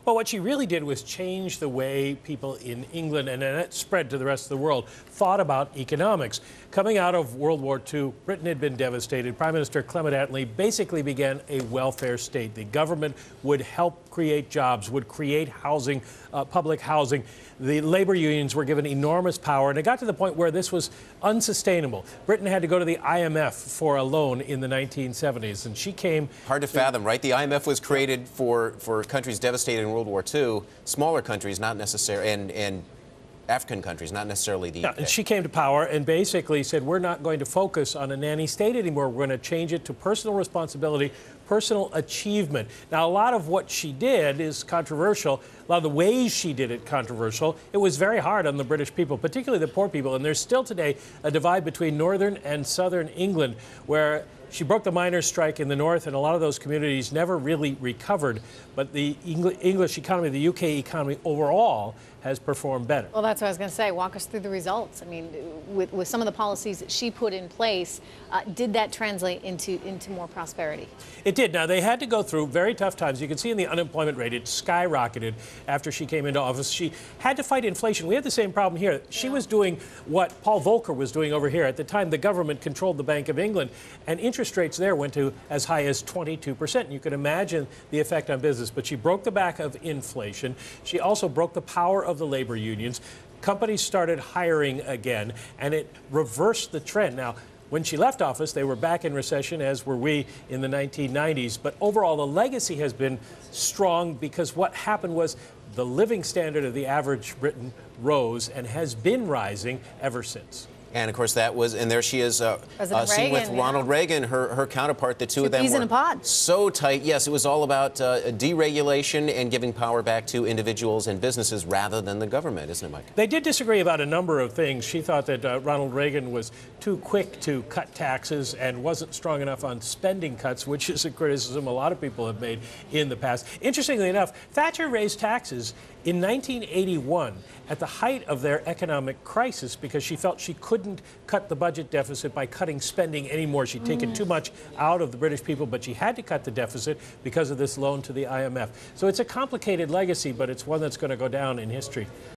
But what she really did was change the way people in England, and then it spread to the rest of the world, thought about economics. Coming out of World War II, Britain had been devastated. Prime Minister Clement Attlee basically began a welfare state. The government would help create jobs, would create housing, public housing. The labor unions were given enormous power, and it got to the point where this was unsustainable. Britain had to go to the IMF for a loan in the 1970s, and she came... Hard to fathom, right? The IMF was created for countries devastated in World War II, smaller countries, not necessarily, and African countries, not necessarily the UK. And she came to power and basically said, we're not going to focus on a nanny state anymore. We're going to change it to personal responsibility, personal achievement. Now, a lot of what she did is controversial. A lot of the ways she did it controversial. It was very hard on the British people, particularly the poor people. And there's still today a divide between northern and southern England, where she broke the miners' strike in the north, and a lot of those communities never really recovered. But the English economy, the UK economy overall, has performed better. Well, that's what I was going to say. Walk us through the results. I mean, with some of the policies that she put in place, did that translate into more prosperity? It did. Now, they had to go through very tough times. You can see in the unemployment rate, it skyrocketed after she came into office. She had to fight inflation. We had the same problem here. She was doing what Paul Volcker was doing over here. At the time, the government controlled the Bank of England, and interest rates there went to as high as 22%. And you can imagine the effect on business. But she broke the back of inflation. She also broke the power of the labor unions. Companies started hiring again, and it reversed the trend. Now, when she left office, they were back in recession, as were we in the 1990s. But overall, the legacy has been strong because what happened was the living standard of the average Briton rose and has been rising ever since. And, of course, that was, and there she is, seen with Ronald Reagan, her counterpart. The two of them peas in a pod. So tight. Yes, it was all about deregulation and giving power back to individuals and businesses rather than the government, isn't it, Mike? They did disagree about a number of things. She thought that Ronald Reagan was too quick to cut taxes and wasn't strong enough on spending cuts, which is a criticism a lot of people have made in the past. Interestingly enough, Thatcher raised taxes in 1981 at the height of their economic crisis because she felt she couldn't cut the budget deficit by cutting spending anymore. She'd taken too much out of the British people, but she had to cut the deficit because of this loan to the IMF. So it's a complicated legacy, but it's one that's going to go down in history.